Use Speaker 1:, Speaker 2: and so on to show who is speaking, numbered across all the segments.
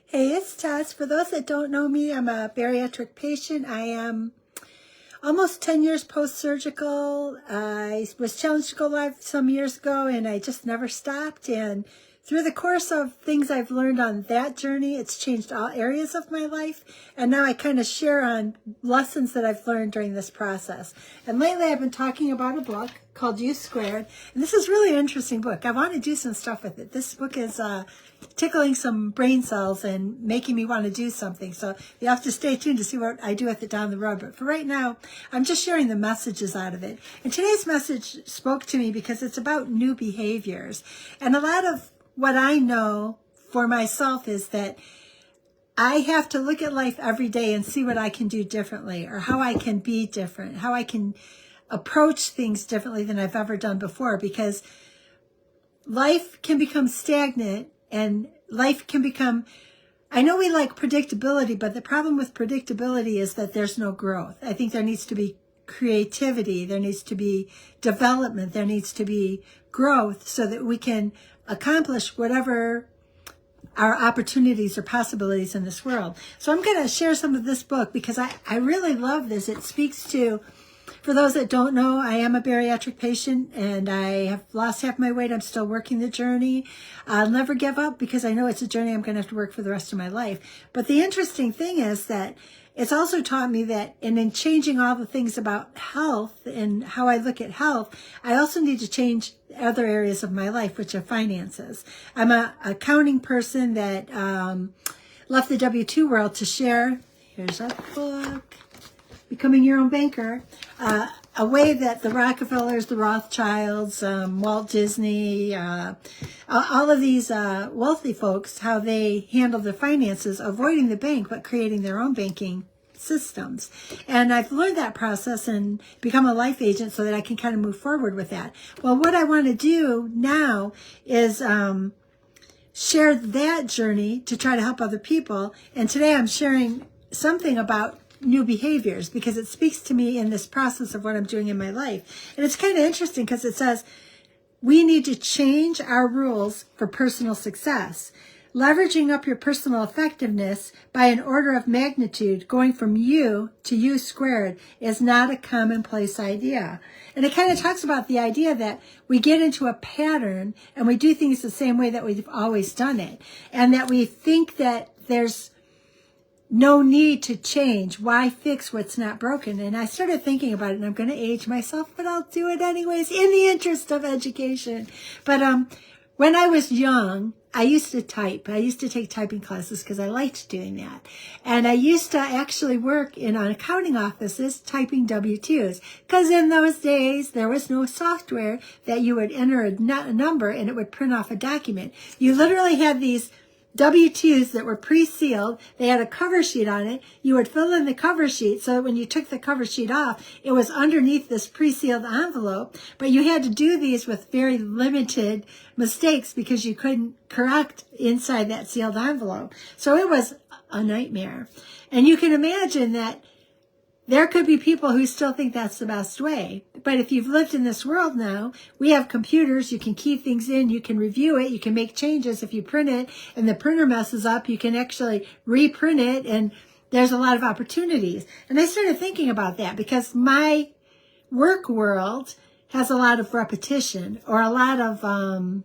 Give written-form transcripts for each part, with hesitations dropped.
Speaker 1: Hey, it's Tess. For those that don't know me, I'm a bariatric patient. I am almost 10 years post-surgical. I was challenged to go live some years ago, and I just never stopped. And through the course of things I've learned on that journey, it's changed all areas of my life. And now I kind of share on lessons that I've learned during this process. And lately I've been talking about a book called U Squared. And this is really an interesting book. I want to do some stuff with it. This book is tickling some brain cells and making me want to do something. So you have to stay tuned to see what I do with it down the road. But for right now, I'm just sharing the messages out of it. And today's message spoke to me because it's about new behaviors. And a lot of what I know for myself is that I have to look at life every day and see what I can do differently, or how I can be different, how I can approach things differently than I've ever done before, because life can become stagnant and life can become, I know we like predictability, but the problem with predictability is that there's no growth. I think there needs to be creativity, there needs to be development, there needs to be growth so that we can accomplish whatever our opportunities or possibilities in this world. So I'm going to share some of this book because I really love this. It speaks to, for those that don't know, I am a bariatric patient and I have lost half my weight. I'm still working the journey. I'll never give up because I know it's a journey I'm going to have to work for the rest of my life. But the interesting thing is that it's also taught me that in changing all the things about health and how I look at health, I also need to change other areas of my life, which are finances. I'm an accounting person that left the W-2 world to share, here's a book, Becoming Your Own Banker, a way that the Rockefellers, the Rothschilds, Walt Disney, all of these wealthy folks, how they handle their finances, avoiding the bank, but creating their own banking systems. And I've learned that process and become a life agent so that I can kind of move forward with that. Well, what I want to do now is share that journey to try to help other people. And today I'm sharing something about new behaviors because it speaks to me in this process of what I'm doing in my life. And it's kind of interesting because it says, we need to change our rules for personal success. Leveraging up your personal effectiveness by an order of magnitude, going from U to U squared, is not a commonplace idea. And it kind of talks about the idea that we get into a pattern and we do things the same way that we've always done it. And that we think that there's no need to change. Why fix what's not broken? And I started thinking about it, and I'm going to age myself, but I'll do it anyways in the interest of education. But when I was young, I used to type. I used to take typing classes because I liked doing that. And I used to actually work in accounting offices typing W-2s because in those days, there was no software that you would enter a number and it would print off a document. You literally had these W-2s that were pre-sealed. They had a cover sheet on it. You would fill in the cover sheet so that when you took the cover sheet off, it was underneath this pre-sealed envelope. But you had to do these with very limited mistakes because you couldn't correct inside that sealed envelope. So it was a nightmare. And you can imagine that there could be people who still think that's the best way. But if you've lived in this world now, we have computers, you can key things in, you can review it, you can make changes. If you print it and the printer messes up, you can actually reprint it, and there's a lot of opportunities. And I started thinking about that because my work world has a lot of repetition or a lot of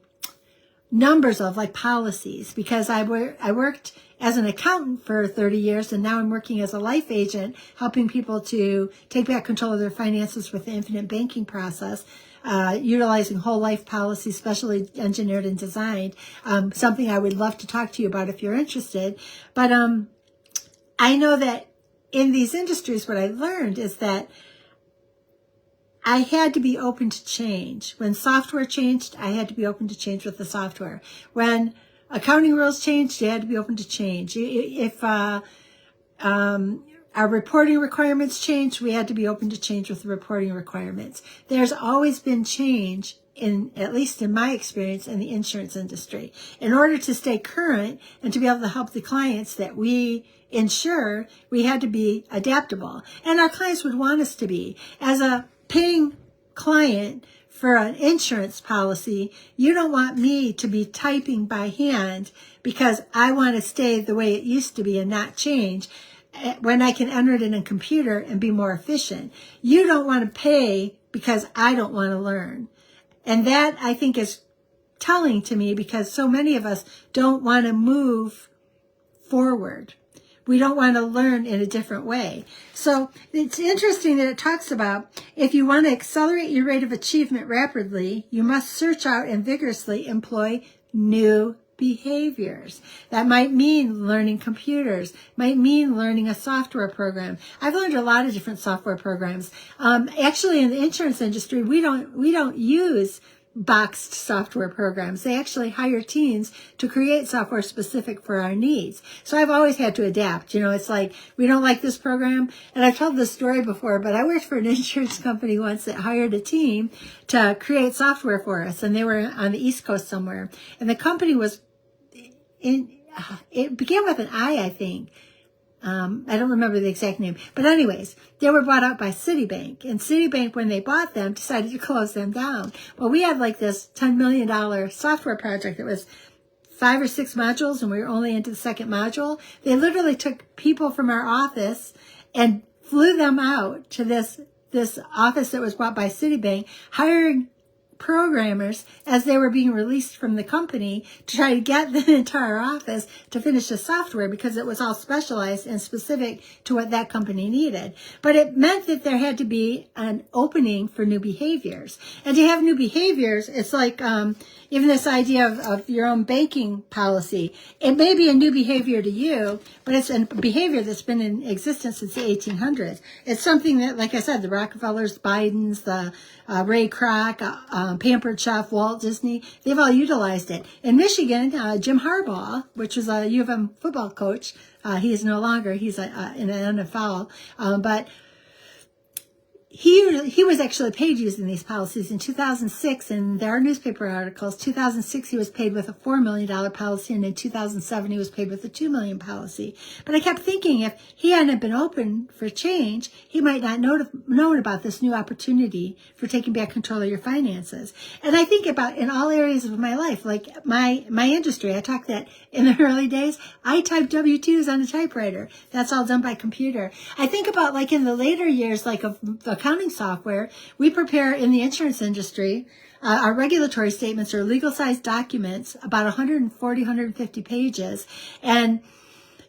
Speaker 1: numbers of like policies because I worked as an accountant for 30 years, and now I'm working as a life agent, helping people to take back control of their finances with the infinite banking process, utilizing whole life policies, specially engineered and designed, something I would love to talk to you about if you're interested. But I know that in these industries, what I learned is that I had to be open to change. When software changed, I had to be open to change with the software. When accounting rules changed, you had to be open to change. If our reporting requirements changed, we had to be open to change with the reporting requirements. There's always been change, at least in my experience, in the insurance industry. In order to stay current and to be able to help the clients that we insure, we had to be adaptable. And our clients would want us to be. As a paying client for an insurance policy, you don't want me to be typing by hand because I want to stay the way it used to be and not change when I can enter it in a computer and be more efficient. You don't want to pay because I don't want to learn. And that, I think, is telling to me because so many of us don't want to move forward. We don't want to learn in a different way. So it's interesting that it talks about if you want to accelerate your rate of achievement rapidly, you must search out and vigorously employ new behaviors. That might mean learning computers, might mean learning a software program. I've learned a lot of different software programs. Actually, in the insurance industry, we don't use boxed software programs. They actually hire teams to create software specific for our needs. So I've always had to adapt. It's like, we don't like this program. And I've told this story before, but I worked for an insurance company once that hired a team to create software for us. And they were on the East Coast somewhere. And the company was it began with an I think. I don't remember the exact name. But anyways, they were bought out by Citibank. And Citibank, when they bought them, decided to close them down. Well, we had like this $10 million software project that was 5 or 6 modules, and we were only into the second module. They literally took people from our office and flew them out to this office that was bought by Citibank, hiring programmers as they were being released from the company to try to get them into our office to finish the software because it was all specialized and specific to what that company needed. But it meant that there had to be an opening for new behaviors. And to have new behaviors, it's like even this idea of your own banking policy. It may be a new behavior to you, but it's a behavior that's been in existence since the 1800s. It's something that, like I said, the Rockefellers, Bidens, the Ray Kroc, Pampered Chef, Walt Disney, they've all utilized it. In Michigan, Jim Harbaugh, which was a U of M football coach, he is no longer, he's in an NFL, but he was actually paid using these policies in 2006, and there are newspaper articles. 2006, he was paid with a $4 million policy, and in 2007, he was paid with a $2 million policy. But I kept thinking if he hadn't been open for change, he might not known about this new opportunity for taking back control of your finances. And I think about in all areas of my life, like my industry. I talked that in the early days, I typed W-2s on a typewriter. That's all done by computer. I think about like in the later years, like of accounting software, we prepare in the insurance industry, our regulatory statements are legal-sized documents, about 140, 150 pages, and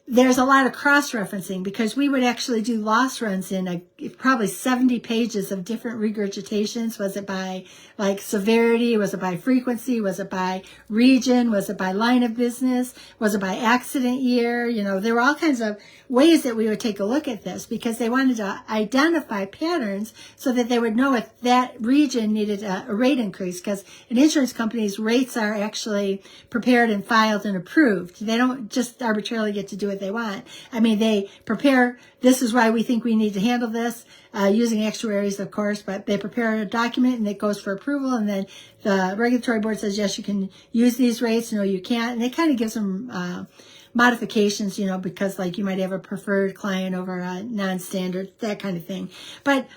Speaker 1: there's a lot of cross-referencing because we would actually do loss runs in probably 70 pages of different regurgitations. Was it by like severity? Was it by frequency? Was it by region? Was it by line of business? Was it by accident year? There were all kinds of ways that we would take a look at this because they wanted to identify patterns so that they would know if that region needed a rate increase, because in insurance companies, rates are actually prepared and filed and approved. They don't just arbitrarily get to do what they want. I mean, they prepare, this is why we think we need to handle this, using actuaries, of course, but they prepare a document and it goes for approval, and then the regulatory board says, yes, you can use these rates, no, you can't, and it kind of gives them modifications, because like you might have a preferred client over a non-standard, that kind of thing. But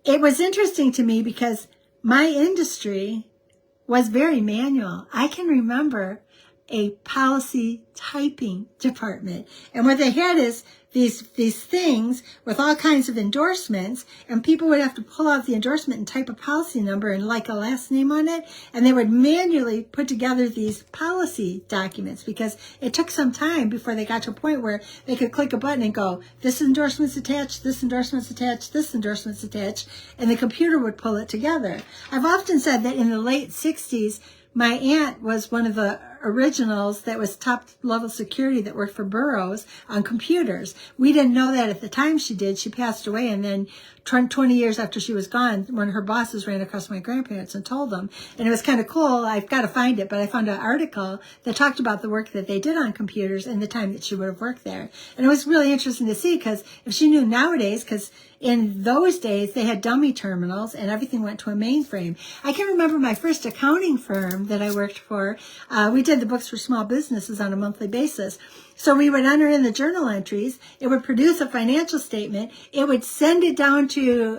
Speaker 1: it was interesting to me because my industry was very manual. I can remember a policy typing department, and what they had is these things with all kinds of endorsements, and people would have to pull out the endorsement and type a policy number and like a last name on it, and they would manually put together these policy documents because it took some time before they got to a point where they could click a button and go, this endorsement's attached, this endorsement's attached, this endorsement's attached, and the computer would pull it together. I've often said that in the late 60s, my aunt was one of the originals that was top level security that worked for Burroughs on computers. We didn't know that at the time she did. She passed away, and then 20 years after she was gone, one of her bosses ran across my grandparents and told them. And it was kind of cool. I've got to find it, but I found an article that talked about the work that they did on computers and the time that she would have worked there. And it was really interesting to see because if she knew nowadays, because in those days, they had dummy terminals and everything went to a mainframe. I can remember my first accounting firm that I worked for. We did did the books for small businesses on a monthly basis. So we would enter in the journal entries. It would produce a financial statement. It would send it down to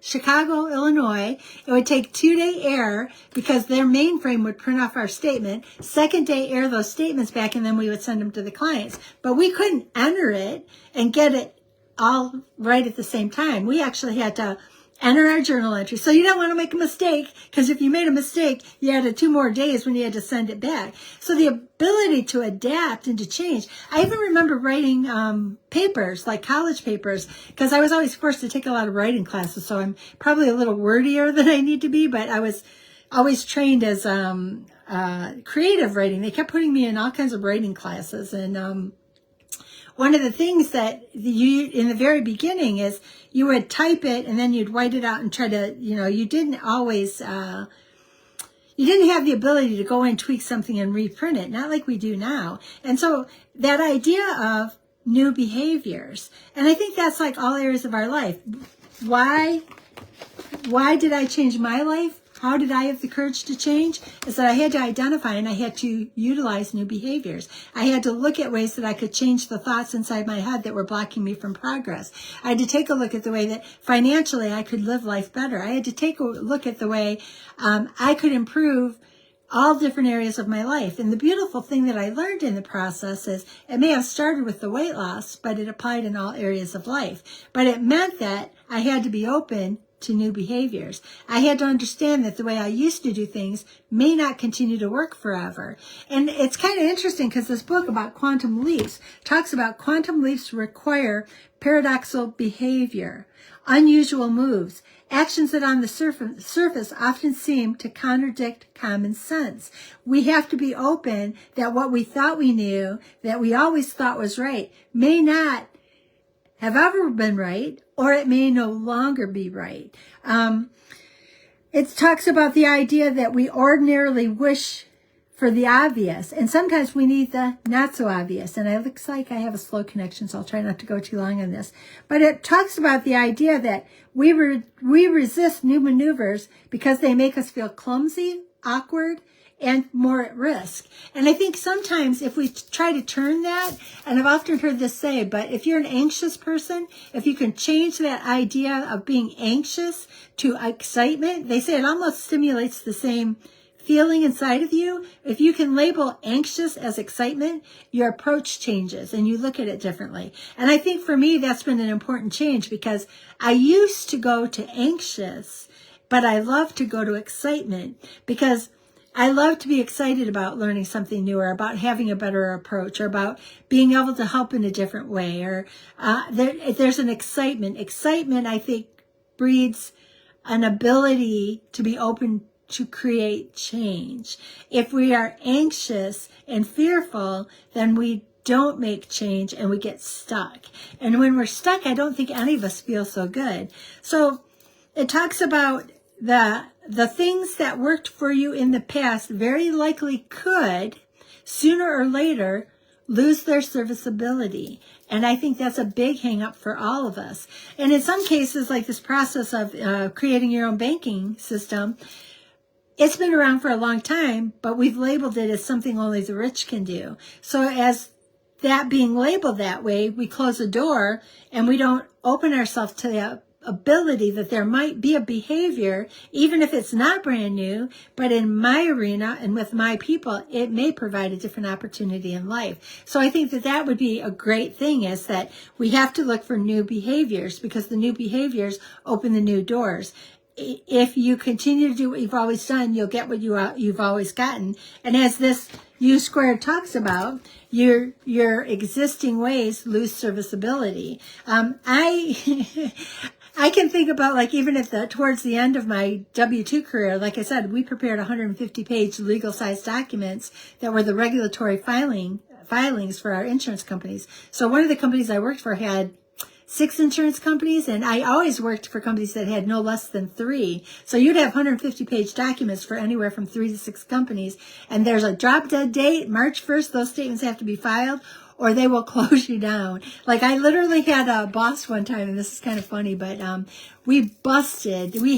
Speaker 1: Chicago, Illinois. It would take 2-day air because their mainframe would print off our statement. Second day air those statements back, and then we would send them to the clients. But we couldn't enter it and get it all right at the same time. We actually had to enter our journal entry. So you don't want to make a mistake, because if you made a mistake, you had 2 more days when you had to send it back. So the ability to adapt and to change. I even remember writing papers, like college papers, because I was always forced to take a lot of writing classes. So I'm probably a little wordier than I need to be, but I was always trained as creative writing. They kept putting me in all kinds of writing classes. And one of the things that you, in the very beginning, is you would type it and then you'd write it out and try to, you didn't always, you didn't have the ability to go and tweak something and reprint it, not like we do now. And so that idea of new behaviors, and I think that's like all areas of our life. Why did I change my life? How did I have the courage to change? Is that I had to identify and I had to utilize new behaviors. I had to look at ways that I could change the thoughts inside my head that were blocking me from progress. I had to take a look at the way that financially I could live life better. I had to take a look at the way I could improve all different areas of my life. And the beautiful thing that I learned in the process is it may have started with the weight loss, but it applied in all areas of life. But it meant that I had to be open to new behaviors. I had to understand that the way I used to do things may not continue to work forever. And it's kind of interesting because this book about quantum leaps talks about quantum leaps require paradoxical behavior, unusual moves, actions that on the surface often seem to contradict common sense. We have to be open that what we thought we knew, that we always thought was right, may not have ever been right, or it may no longer be right. It talks about the idea that we ordinarily wish for the obvious, and sometimes we need the not so obvious. And it looks like I have a slow connection, so I'll try not to go too long on this. But it talks about the idea that we resist new maneuvers because they make us feel clumsy, awkward, and more at risk. And I think sometimes if we try to turn that, and I've often heard this say, but if you're an anxious person, if you can change that idea of being anxious to excitement, they say it almost stimulates the same feeling inside of you. If you can label anxious as excitement, your approach changes and you look at it differently. And I think for me, that's been an important change, because I used to go to anxious, but I love to go to excitement, because I love to be excited about learning something new, or about having a better approach, or about being able to help in a different way, or there's an excitement. Excitement, I think, breeds an ability to be open to create change. If we are anxious and fearful, then we don't make change and we get stuck. And when we're stuck, I don't think any of us feel so good. So it talks about the things that worked for you in the past very likely could, sooner or later, lose their serviceability. And I think that's a big hang up for all of us. And in some cases, like this process of creating your own banking system, it's been around for a long time, but we've labeled it as something only the rich can do. So as that being labeled that way, we close the door and we don't open ourselves to the ability that there might be a behavior, even if it's not brand new, but in my arena and with my people, it may provide a different opportunity in life. So I think that that would be a great thing, is that we have to look for new behaviors, because the new behaviors open the new doors. If you continue to do what you've always done, you'll get what you've always gotten. And as this U squared talks about, your existing ways lose serviceability. I can think about, like, even towards the end of my W-2 career, like I said, we prepared 150-page legal-sized documents that were the regulatory filings for our insurance companies. So one of the companies I worked for had 6 insurance companies, and I always worked for companies that had no less than 3. So you'd have 150-page documents for anywhere from 3 to 6 companies, and there's a drop dead date, March 1st, those statements have to be filed, or they will close you down. Like I literally had a boss one time, and this is kind of funny, but we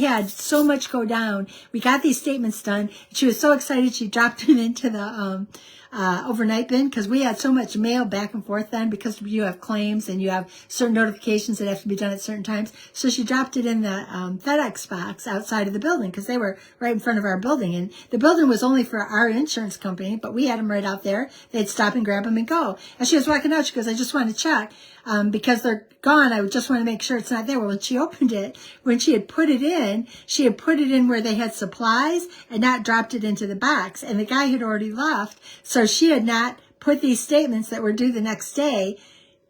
Speaker 1: had so much go down. We got these statements done. She was so excited she dropped them into the overnight bin, because we had so much mail back and forth then, because you have claims and you have certain notifications that have to be done at certain times. So she dropped it in the FedEx box outside of the building, because they were right in front of our building, and the building was only for our insurance company, but we had them right out there. They'd stop and grab them and go. And she was walking out, she goes, I just want to check because they're gone. I just want to make sure it's not there. Well, when she opened it, when she had put it in where they had supplies and not dropped it into the box. And the guy had already left. So she had not put these statements that were due the next day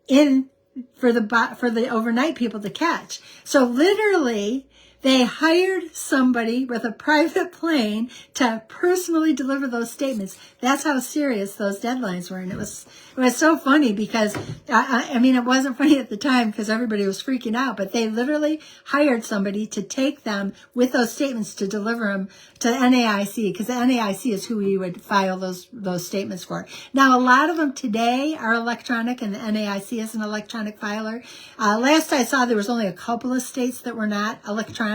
Speaker 1: in for the overnight people to catch. So literally, they hired somebody with a private plane to personally deliver those statements. That's how serious those deadlines were. And it was so funny because, I mean, it wasn't funny at the time because everybody was freaking out, but they literally hired somebody to take them with those statements to deliver them to the NAIC, because the NAIC is who you would file those statements for. Now, a lot of them today are electronic, and the NAIC is an electronic filer. Last I saw, there was only a couple of states that were not electronic,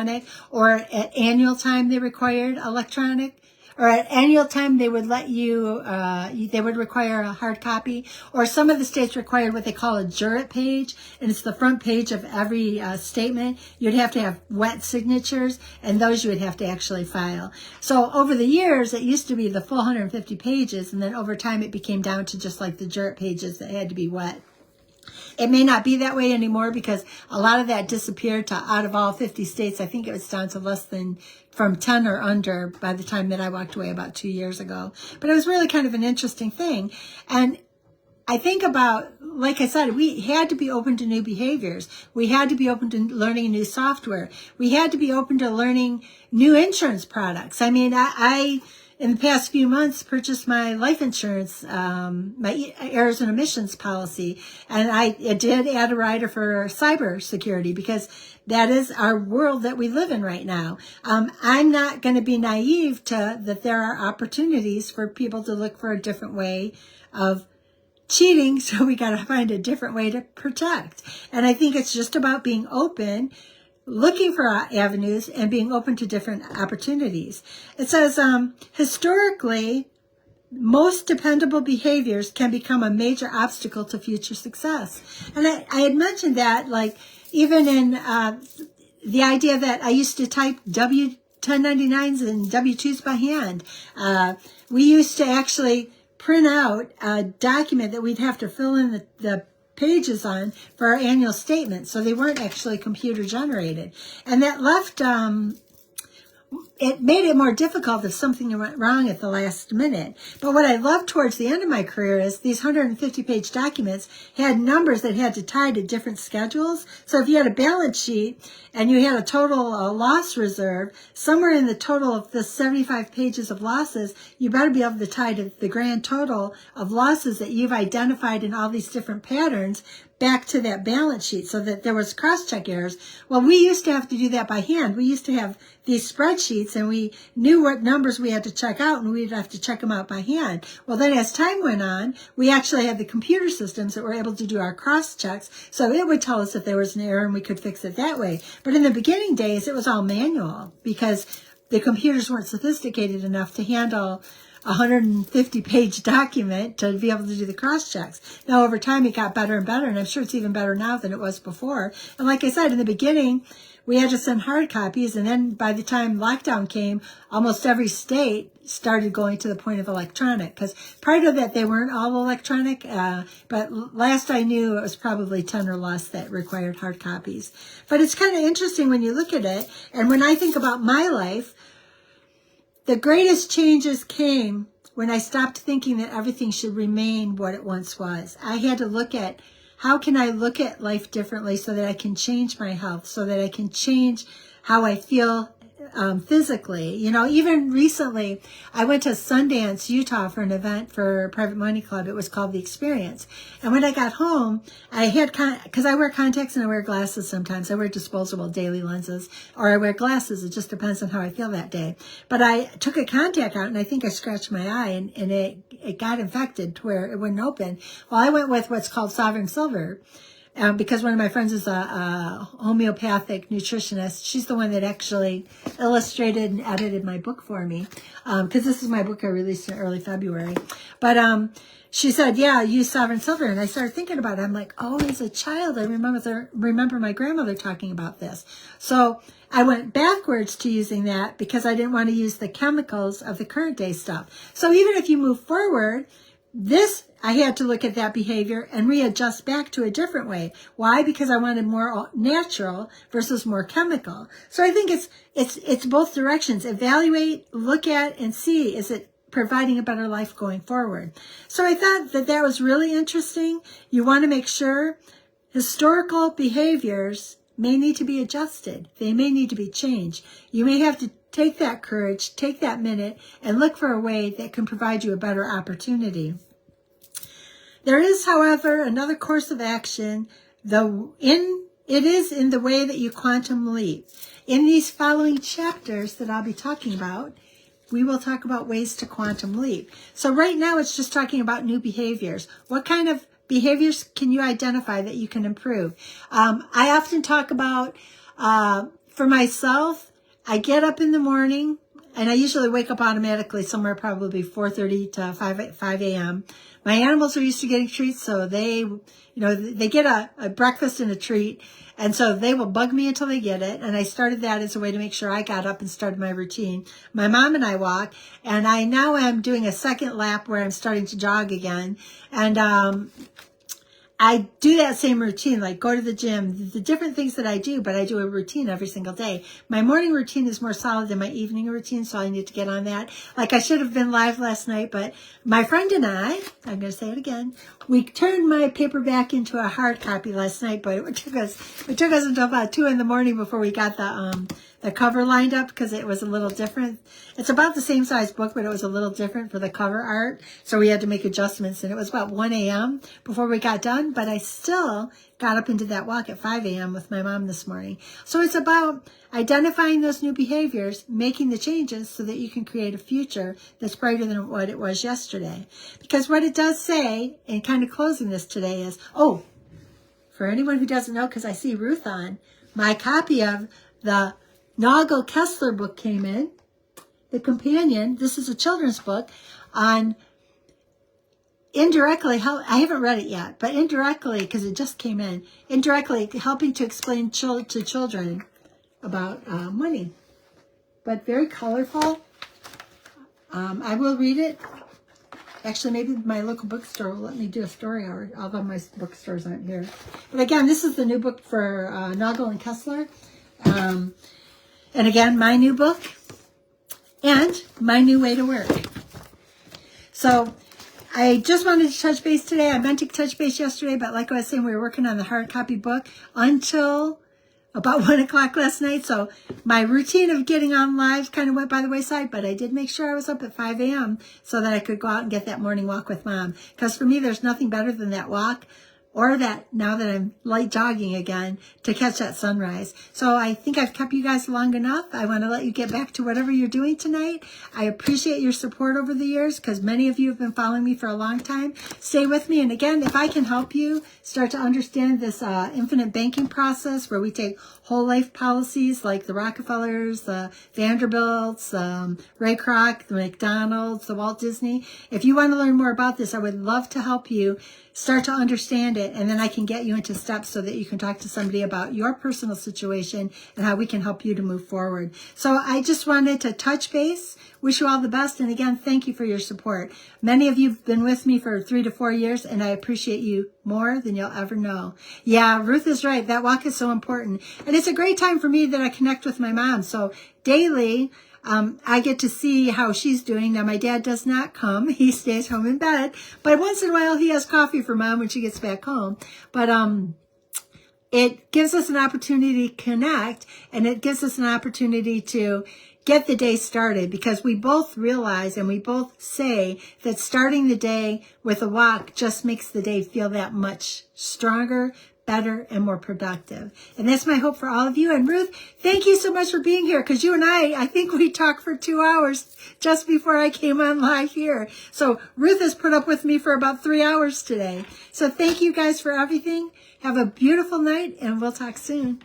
Speaker 1: or at annual time they required electronic, or at annual time they would let you, they would require a hard copy, or some of the states required what they call a jurat page, and it's the front page of every statement. You'd have to have wet signatures, and those you would have to actually file. So over the years, it used to be the full 150 pages, and then over time it became down to just like the jurat pages that had to be wet. It may not be that way anymore because a lot of that disappeared to out of all 50 states. I think it was down to less than from 10 or under by the time that I walked away about 2 years ago. But it was really kind of an interesting thing. And I think about, like I said, we had to be open to new behaviors. We had to be open to learning new software. We had to be open to learning new insurance products. I mean, I in the past few months, purchased my life insurance, my errors and omissions policy. And I did add a rider for cyber security because that is our world that we live in right now. I'm not going to be naive to that there are opportunities for people to look for a different way of cheating. So we got to find a different way to protect. And I think it's just about being open, looking for avenues, and being open to different opportunities. It says, historically, most dependable behaviors can become a major obstacle to future success. And I had mentioned that, like, even in the idea that I used to type 1099s and W-2s by hand. We used to actually print out a document that we'd have to fill in the pages on for our annual statement, so they weren't actually computer generated, and that left it made it more difficult if something went wrong at the last minute. But what I loved towards the end of my career is these 150-page documents had numbers that had to tie to different schedules. So if you had a balance sheet and you had a total loss reserve, somewhere in the total of the 75 pages of losses, you better be able to tie to the grand total of losses that you've identified in all these different patterns back to that balance sheet so that there was cross-check errors. Well, we used to have to do that by hand. We used to have these spreadsheets, and we knew what numbers we had to check out, and we'd have to check them out by hand. Well, then as time went on, we actually had the computer systems that were able to do our cross-checks, so it would tell us if there was an error, and we could fix it that way. But in the beginning days, it was all manual because the computers weren't sophisticated enough to handle a 150-page document to be able to do the cross-checks. Now, over time, it got better and better, and I'm sure it's even better now than it was before. And like I said, in the beginning, we had to send hard copies, and then by the time lockdown came, almost every state started going to the point of electronic, because prior to that, they weren't all electronic, but last I knew, it was probably 10 or less that required hard copies. But it's kind of interesting when you look at it, and when I think about my life, the greatest changes came when I stopped thinking that everything should remain what it once was. I had to look at how can I look at life differently so that I can change my health, so that I can change how I feel physically. You know, even recently, I went to Sundance, Utah for an event for Private Money Club. It was called The Experience. And when I got home, I had, because I wear contacts and I wear glasses sometimes. I wear disposable daily lenses, or I wear glasses. It just depends on how I feel that day. But I took a contact out and I think I scratched my eye and it got infected to where it wouldn't open. Well, I went with what's called Sovereign Silver. Because one of my friends is a homeopathic nutritionist. She's the one that actually illustrated and edited my book for me. Because this is my book I released in early February. But she said, yeah, use Sovereign Silver. And I started thinking about it. I'm like, oh, as a child, I remember my grandmother talking about this. So I went backwards to using that because I didn't want to use the chemicals of the current day stuff. So even if you move forward, I had to look at that behavior and readjust back to a different way. Why? Because I wanted more natural versus more chemical. So I think it's both directions. Evaluate, look at, and see, is it providing a better life going forward? So I thought that was really interesting. You want to make sure historical behaviors may need to be adjusted. They may need to be changed. You may have to take that courage, take that minute, and look for a way that can provide you a better opportunity. There is, however, another course of action. It is in the way that you quantum leap. In these following chapters that I'll be talking about, we will talk about ways to quantum leap. So right now it's just talking about new behaviors. What kind of behaviors can you identify that you can improve? I often talk about, for myself, I get up in the morning, and I usually wake up automatically somewhere probably 4:30 to 5 a.m. My animals are used to getting treats, so they get a breakfast and a treat, and so they will bug me until they get it. And I started that as a way to make sure I got up and started my routine. My mom and I walk, and I now am doing a second lap where I'm starting to jog again. And I do that same routine, like go to the gym, the different things that I do, but I do a routine every single day. My morning routine is more solid than my evening routine, so I need to get on that. Like I should have been live last night, but my friend and I'm going to say it again, we turned my paperback into a hard copy last night, but it took us until about 2 a.m. before we got the cover lined up because it was a little different. It's about the same size book, but it was a little different for the cover art. So we had to make adjustments, and it was about 1 a.m. before we got done, but I still got up and did that walk at 5 a.m. with my mom this morning. So it's about identifying those new behaviors, making the changes so that you can create a future that's brighter than what it was yesterday. Because what it does say, and kind of closing this today is, for anyone who doesn't know, because I see Ruth on, my copy of the Nagel Kessler book came in, the companion. This is a children's book on indirectly, I haven't read it yet, but indirectly, because it just came in, indirectly helping to explain to children about money. But very colorful. I will read it. Actually, maybe my local bookstore will let me do a story hour, although my bookstores aren't here. But again, this is the new book for Nagel and Kessler. And again, my new book and my new way to work. So I just wanted to touch base today. I meant to touch base yesterday, but like I was saying, we were working on the hard copy book until about 1 o'clock last night. So my routine of getting on live kind of went by the wayside, but I did make sure I was up at 5 a.m. so that I could go out and get that morning walk with Mom. Because for me, there's nothing better than that walk, or that, now that I'm light jogging again, to catch that sunrise. So I think I've kept you guys long enough. I want to let you get back to whatever you're doing tonight. I appreciate your support over the years, because many of you have been following me for a long time. Stay with me. And again, if I can help you start to understand this infinite banking process, where we take whole life policies like the Rockefellers, the Vanderbilts, Ray Kroc, the McDonald's, the Walt Disney. If you want to learn more about this, I would love to help you start to understand it, and then I can get you into steps so that you can talk to somebody about your personal situation and how we can help you to move forward. So I just wanted to touch base, wish you all the best, and again, thank you for your support. Many of you have been with me for 3 to 4 years, and I appreciate you more than you'll ever know. Yeah, Ruth is right. That walk is so important. And it's a great time for me that I connect with my mom. So daily, I get to see how she's doing. Now, my dad does not come. He stays home in bed. But once in a while, he has coffee for Mom when she gets back home. But it gives us an opportunity to connect, and it gives us an opportunity to get the day started, because we both realize and we both say that starting the day with a walk just makes the day feel that much stronger, better, and more productive. And that's my hope for all of you. And Ruth, thank you so much for being here, because you and I think we talked for 2 hours just before I came on live here. So Ruth has put up with me for about 3 hours today. So thank you guys for everything. Have a beautiful night, and we'll talk soon.